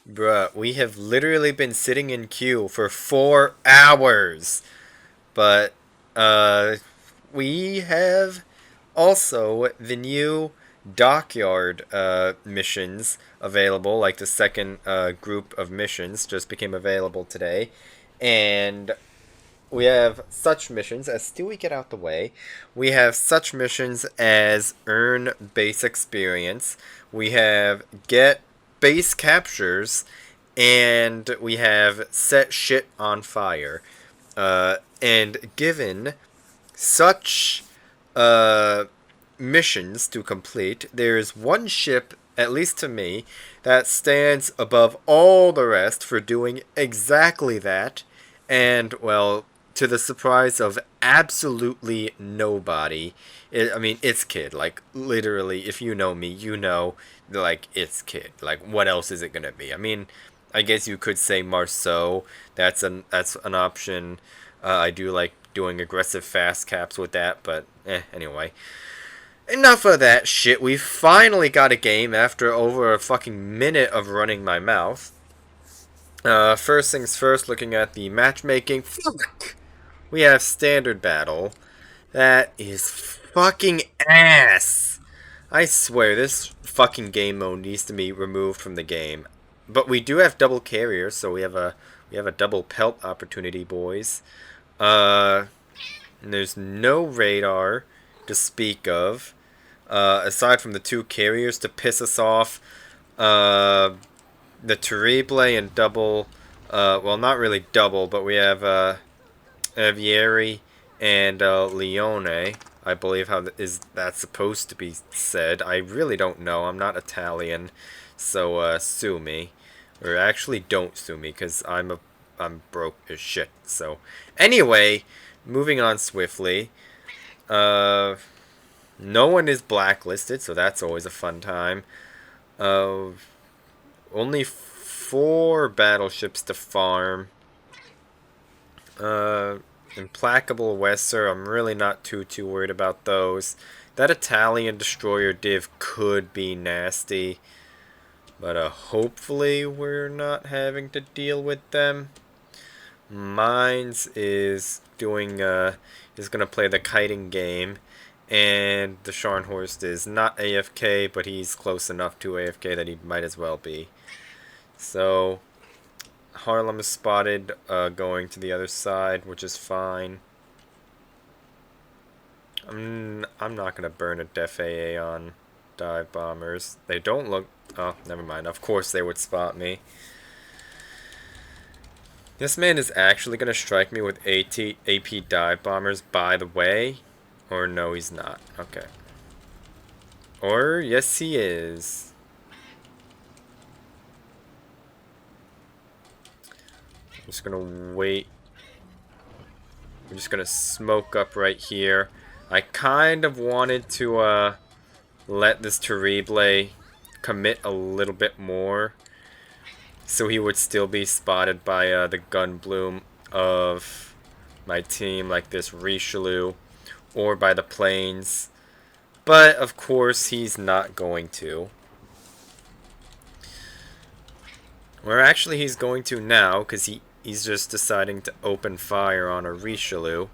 Bruh, we have literally been sitting in queue for 4 hours. But, uh, we have also the new dockyard missions available, like the second group of missions just became available today. And we have such missions as Stewie get out the way. We have such missions as earn base experience. We have get base captures, and we have set shit on fire. And given such uh, missions to complete, there's one ship, at least to me, that stands above all the rest for doing exactly that. And, well, to the surprise of absolutely nobody, I mean, it's Kid. Like, literally, if you know me, you know, like, it's Kid. Like, what else is it gonna be? I mean, I guess you could say Marceau. That's an option. I do like doing aggressive fast caps with that, but anyway. Enough of that shit. We finally got a game after over a fucking minute of running my mouth. First things first, looking at the matchmaking. Fuck! We have standard battle. That is fucking ass. I swear, this fucking game mode needs to be removed from the game. But we do have double carriers, so we have a double pelt opportunity, boys. Uh, and there's no radar to speak of, aside from the two carriers to piss us off. The Terrible and double, well, not really double, but we have Avieri and Leone. I believe how is that supposed to be said. I really don't know. I'm not Italian, so sue me, or actually don't sue me, because I'm broke as shit. So anyway, moving on swiftly. Uh, no one is blacklisted, so that's always a fun time. Uh, only 4 battleships to farm. Uh, Implacable Wesser, I'm really not too worried about those. That Italian destroyer div could be nasty, but hopefully we're not having to deal with them. Mines is gonna play the kiting game, and the Scharnhorst is not AFK, but he's close enough to AFK that he might as well be. So Harlem is spotted going to the other side, which is fine. I'm not gonna burn a Def AA on dive bombers. They don't look. Oh, never mind. Of course they would spot me. This man is actually gonna strike me with AP dive bombers, by the way. Or no, he's not. Okay. Or yes, he is. I'm just gonna wait. I'm just gonna smoke up right here. I kind of wanted to let this Terrible commit a little bit more, so he would still be spotted by the Gunbloom of my team, like this Richelieu, or by the planes. But of course he's not going to. Or actually he's going to now, because he's just deciding to open fire on a Richelieu.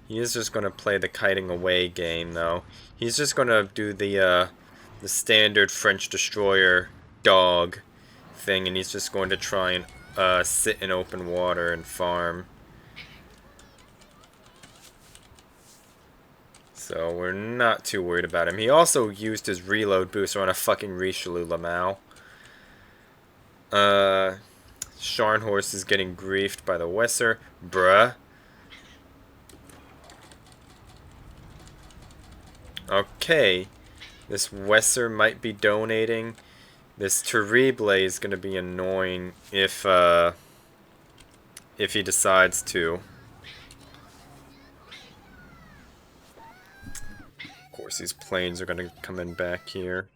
He is just going to play the kiting away game, though. He's just going to do the standard French destroyer dog thing, and he's just going to try and sit in open water and farm. So we're not too worried about him. He also used his reload booster on a fucking Richelieu Lamau. Scharnhorst is getting griefed by the Wesser. Bruh. Okay. This Wesser might be donating. This Terrible is going to be annoying if he decides to. Of course, these planes are going to come in back here.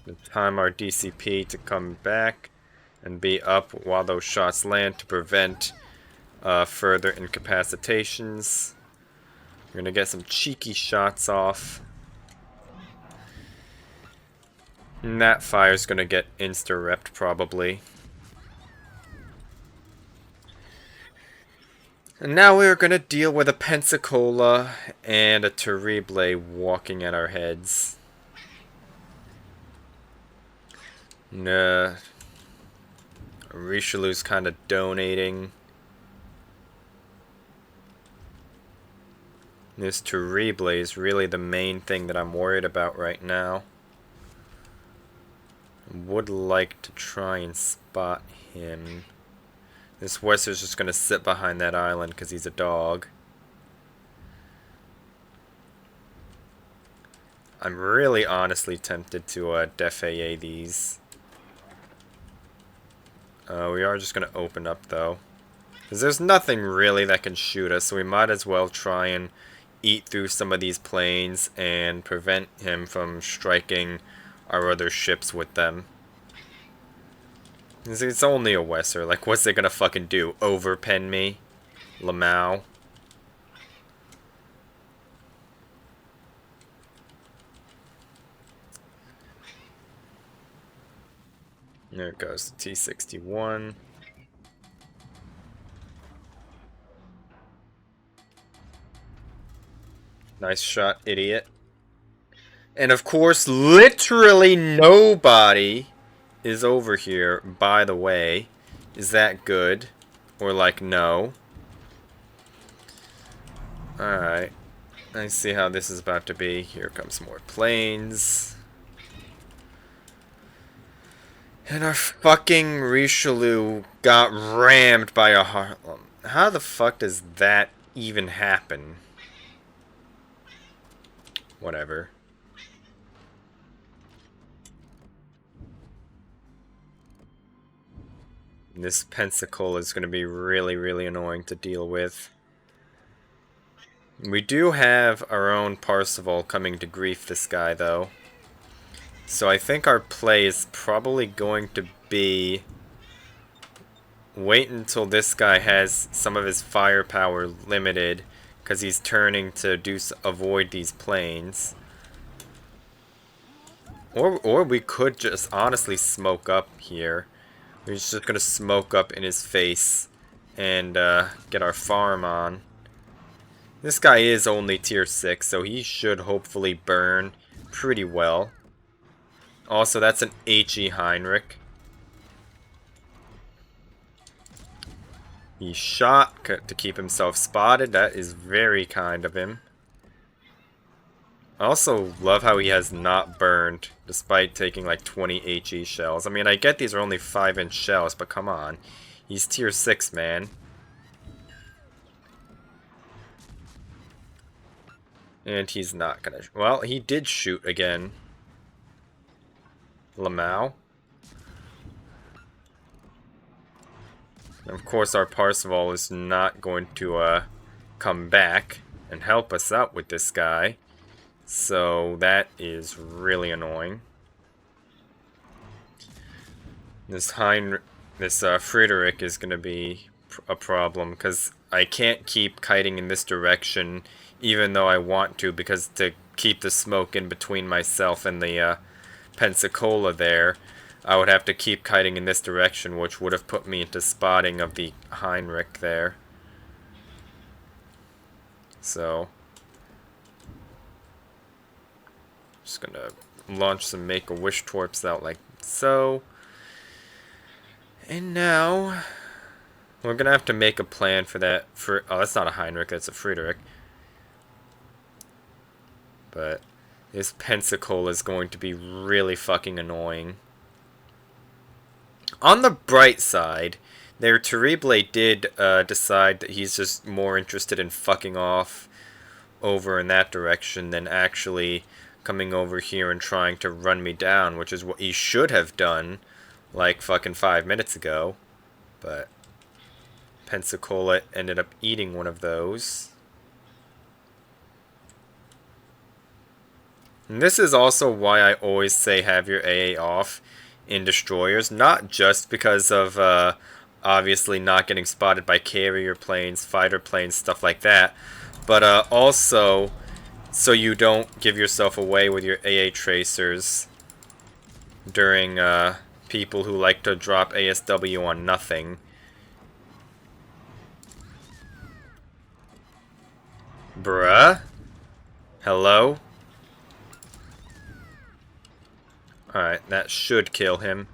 The time our DCP to come back and be up while those shots land to prevent further incapacitations. We're going to get some cheeky shots off. And that fire's gonna get insta-repped probably. And now we're gonna deal with a Pensacola and a Terrible walking at our heads. Nah. Richelieu's kind of donating. This Terrible is really the main thing that I'm worried about right now. Would like to try and spot him. This Wester's just going to sit behind that island because he's a dog. I'm really honestly tempted to defay these. We are just going to open up though. Because there's nothing really that can shoot us, so we might as well try and eat through some of these planes and prevent him from striking our other ships with them. It's only a Wesser. Like, what's it gonna fucking do? Overpen me? Lamau? There it goes. T-61. Nice shot, idiot. And of course, literally nobody is over here, by the way. Is that good? Or like, no? Alright. I see how this is about to be. Here comes more planes. And our fucking Richelieu got rammed by a Harlem. How the fuck does that even happen? Whatever. This Pensacola is going to be really, really annoying to deal with. We do have our own Parseval coming to grief this guy, though. So I think our play is probably going to be wait until this guy has some of his firepower limited, because he's turning to avoid these planes. Or we could just honestly smoke up here. We're just going to smoke up in his face and get our farm on. This guy is only tier 6, so he should hopefully burn pretty well. Also, that's an H.E. Heinrich. He shot to keep himself spotted. That is very kind of him. I also love how he has not burned, despite taking like 20 HE shells. I mean, I get these are only 5-inch shells, but come on. He's tier 6, man. And he's not gonna... Well, he did shoot again. Lamau. Of course, our Parseval is not going to come back and help us out with this guy. So that is really annoying. This Friedrich is going to be a problem because I can't keep kiting in this direction even though I want to, because to keep the smoke in between myself and the Pensacola there, I would have to keep kiting in this direction, which would have put me into spotting of the Heinrich there. So just gonna launch some Make-A-Wish torps out like so. And now we're gonna have to make a plan for that. Oh, that's not a Heinrich, that's a Friedrich. But this Pensacola is going to be really fucking annoying. On the bright side, their Terrible did decide that he's just more interested in fucking off over in that direction than actually coming over here and trying to run me down, which is what he should have done like fucking 5 minutes ago. But Pensacola ended up eating one of those. And this is also why I always say have your AA off in destroyers, not just because of obviously not getting spotted by carrier planes, fighter planes, stuff like that, but also so you don't give yourself away with your AA tracers during people who like to drop ASW on nothing. Bruh? Hello? Alright, that should kill him.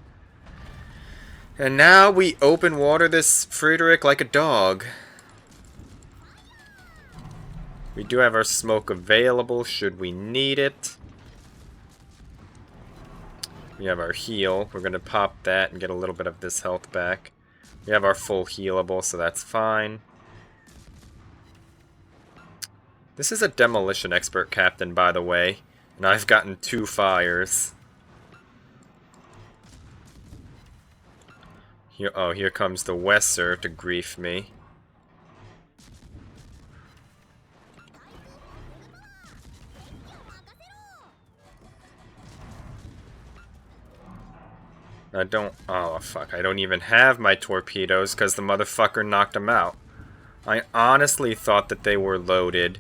And now we open water this Friedrich like a dog. We do have our smoke available should we need it. We have our heal. We're going to pop that and get a little bit of this health back. We have our full healable, so that's fine. This is a demolition expert captain, by the way. And I've gotten 2 fires. Here, oh, here comes the Wesser to grief me. Oh fuck, I don't even have my torpedoes because the motherfucker knocked them out. I honestly thought that they were loaded,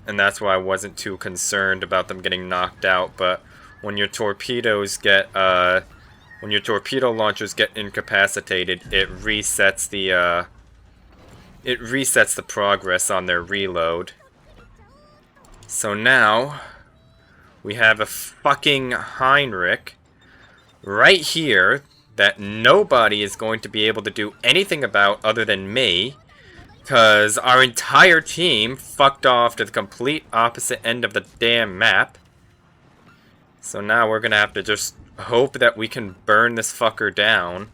and that's why I wasn't too concerned about them getting knocked out, but when your torpedoes get, when your torpedo launchers get incapacitated, it resets the progress on their reload. So now, we have a fucking Heinrich right here that nobody is going to be able to do anything about other than me, because our entire team fucked off to the complete opposite end of the damn map. So now we're gonna have to just hope that we can burn this fucker down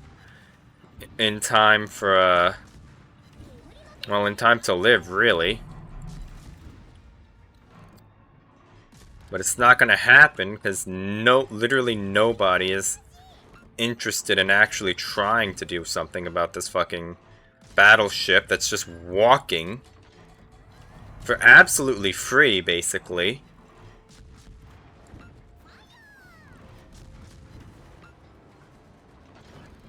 in time for, well, in time to live, really. But it's not gonna happen, because literally nobody is interested in actually trying to do something about this fucking battleship that's just walking for absolutely free, basically.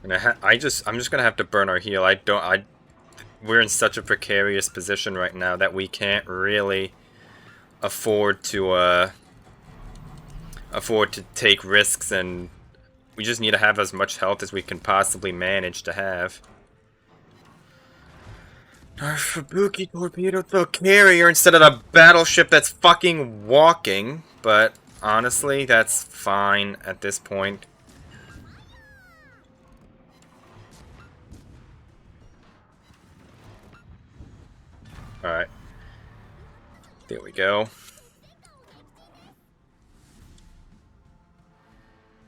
And I'm just gonna have to burn our heal. We're in such a precarious position right now that we can't really afford to take risks, and we just need to have as much health as we can possibly manage to have. Our Fubuki torpedoed the carrier instead of the battleship that's fucking walking, but honestly, that's fine at this point. Alright. There we go.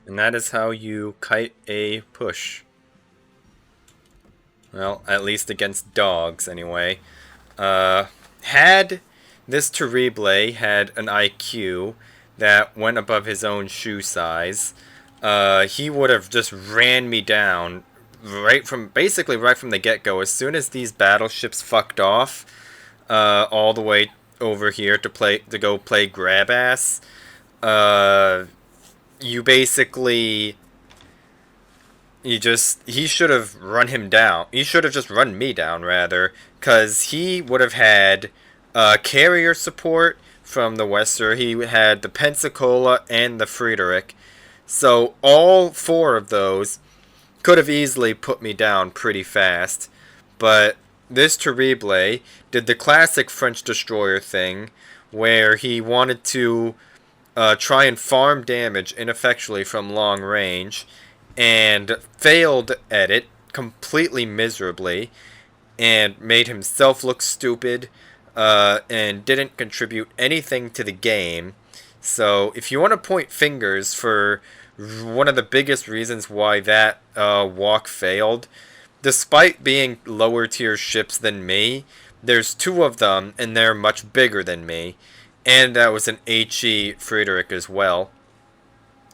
And that is how you kite a push. Well, at least against dogs, anyway. Had this Terrible had an IQ that went above his own shoe size, he would have just ran me down basically right from the get-go. As soon as these battleships fucked off, all the way over here to go play grab ass, you basically, he should have run him down. He should have just run me down, rather, because he would have had carrier support from the Wesser. He had the Pensacola and the Friedrich. So all 4 of those could have easily put me down pretty fast. But this Terrible did the classic French destroyer thing, where he wanted to try and farm damage ineffectually from long range, and failed at it completely miserably, and made himself look stupid, and didn't contribute anything to the game. So if you want to point fingers for one of the biggest reasons why that walk failed, despite being lower tier ships than me, there's 2 of them, and they're much bigger than me. And that was an HE Friedrich as well.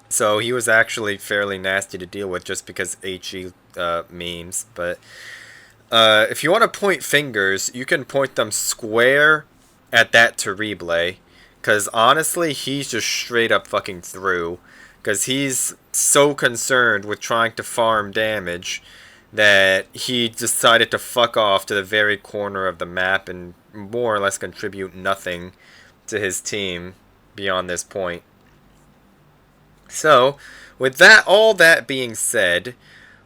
So he was actually fairly nasty to deal with just because HE memes. But if you want to point fingers, you can point them square at that Terrible. Because honestly, he's just straight up fucking through. Because he's so concerned with trying to farm damage that he decided to fuck off to the very corner of the map and more or less contribute nothing to his team beyond this point. So, with that, all that being said,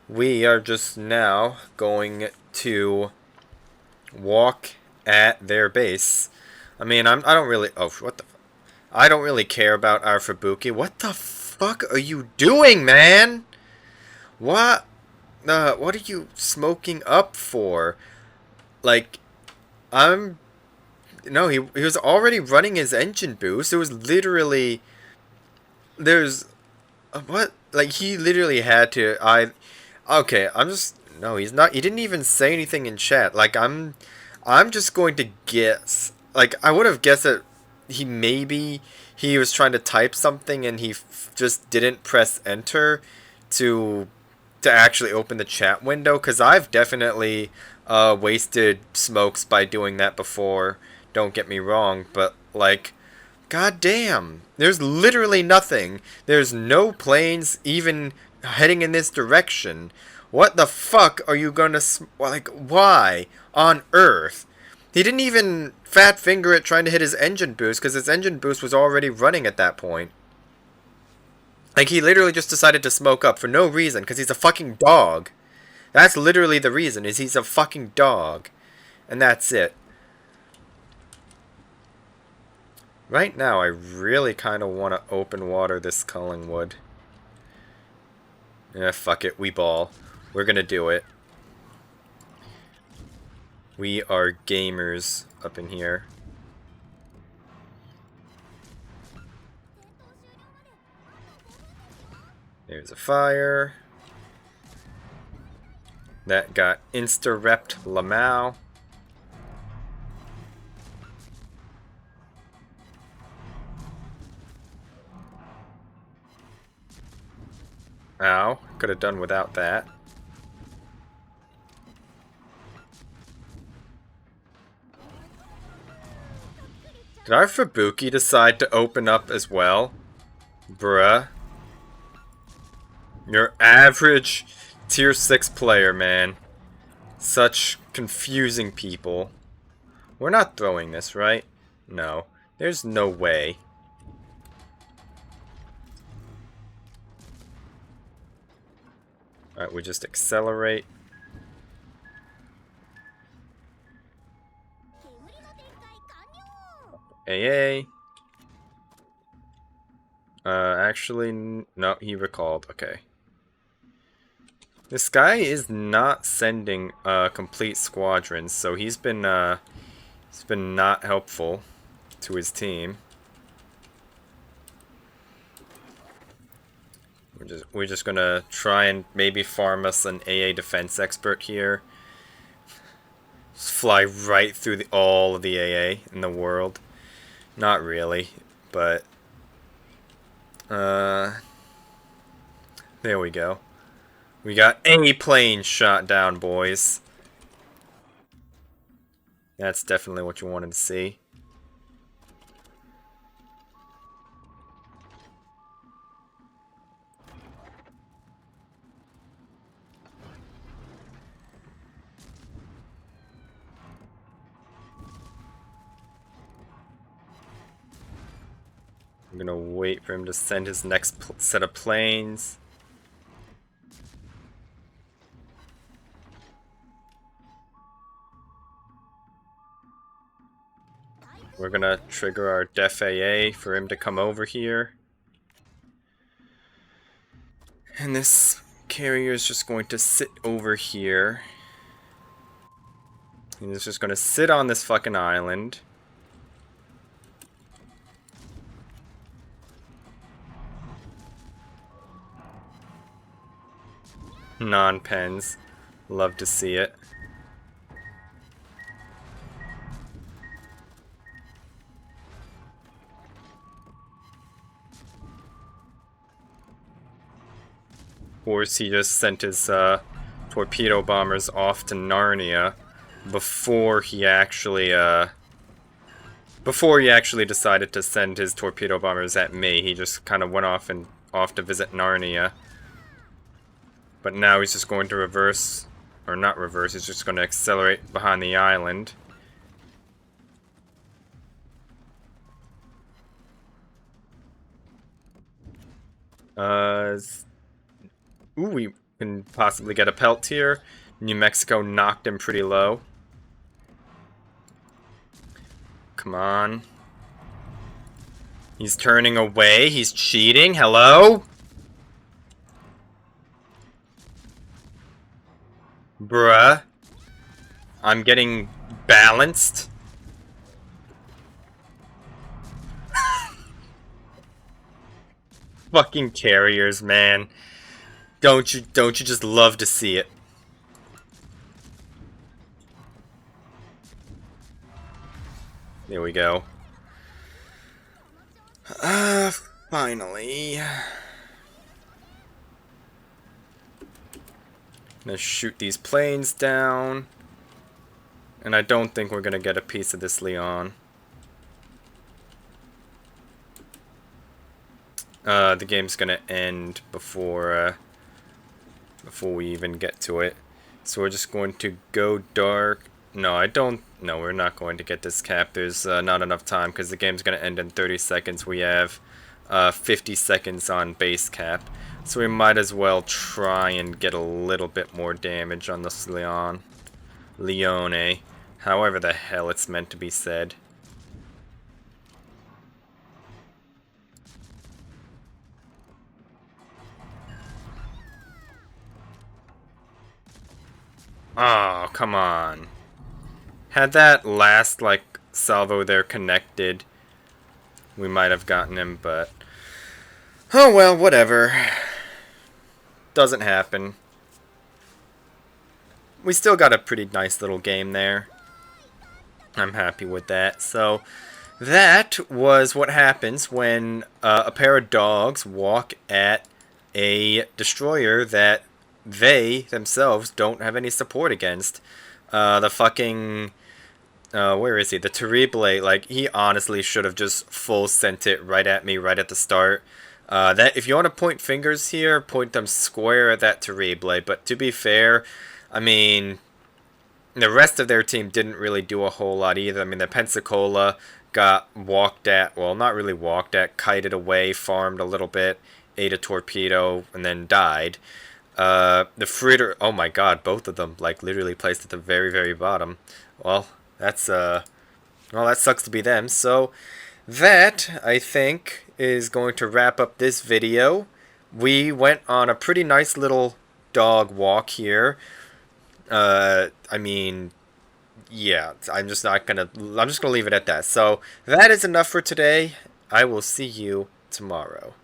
we are just now going to walk at their base. I mean, I don't really. Oh, what the? I don't really care about our Fubuki. What the fuck are you doing, man? What? What are you smoking up for? Like, I'm. No, he was already running his engine boost. It was literally. There's. What? Like, he literally had to. Okay, I'm just. No, he's not. He didn't even say anything in chat. Like, I'm just going to guess. Like, I would have guessed that he was trying to type something and he just didn't press enter to actually open the chat window, because I've definitely wasted smokes by doing that before. Don't get me wrong, but like, god damn, there's literally nothing. There's no planes even heading in this direction. What the fuck are you gonna like? Why on earth? He didn't even fat finger it trying to hit his engine boost, because his engine boost was already running at that point. Like, he literally just decided to smoke up for no reason, because he's a fucking dog. That's literally the reason, is he's a fucking dog. And that's it. Right now, I really kind of want to open water this Collingwood. Fuck it, we ball. We're gonna do it. We are gamers up in here. There's a fire. That got insta-repped Lamau. Ow, could have done without that. Did our Fubuki decide to open up as well? Bruh. Your average tier 6 player, man. Such confusing people. We're not throwing this, right? No. There's no way. Alright, we just accelerate. AA. Actually, no, he recalled. Okay. This guy is not sending complete squadrons, so he's been not helpful to his team. We're just gonna try and maybe farm us an AA defense expert here. Just fly right through all of the AA in the world. Not really, but there we go. We got any plane shot down, boys. That's definitely what you wanted to see. I'm gonna wait for him to send his next set of planes. We're gonna trigger our Def AA for him to come over here. And this carrier is just going to sit over here. And he's just gonna sit on this fucking island. Non-pens. Love to see it. Of course, he just sent his torpedo bombers off to Narnia before he actually decided to send his torpedo bombers at me. He just kind of went off to visit Narnia. But now he's just going to reverse, or not reverse, he's just going to accelerate behind the island. Ooh, we can possibly get a pelt here. New Mexico knocked him pretty low. Come on. He's turning away. He's cheating. Hello? Bruh. I'm getting balanced. Fucking carriers, man. Don't you just love to see it? There we go. Finally. Gonna shoot these planes down. And I don't think we're gonna get a piece of this Leon. The game's gonna end before we even get to it. So we're just going to go dark. No, we're not going to get this cap. There's not enough time because the game's gonna end in 30 seconds. We have 50 seconds on base cap. So we might as well try and get a little bit more damage on this Leone. However the hell it's meant to be said. Oh, come on. Had that last, like, salvo there connected, we might have gotten him, but... Oh, well, whatever. Doesn't happen. We still got a pretty nice little game there. I'm happy with that. So, that was what happens when a pair of dogs walk at a destroyer that they themselves don't have any support against. The fucking... where is he? The Terrible, like, he honestly should have just full sent it right at me right at the start. That if you want to point fingers here, point them square at that Terrible. But to be fair, I mean, the rest of their team didn't really do a whole lot either. I mean, the Pensacola got walked at, well, not really walked at, kited away, farmed a little bit, ate a torpedo, and then died. The Fritter, oh my god, both of them, like, literally placed at the very, very bottom. Well, that's, well, that sucks to be them. So, that, I think, is going to wrap up this video. We went on a pretty nice little dog walk here. I mean, yeah, I'm just gonna leave it at that. So, that is enough for today. I will see you tomorrow.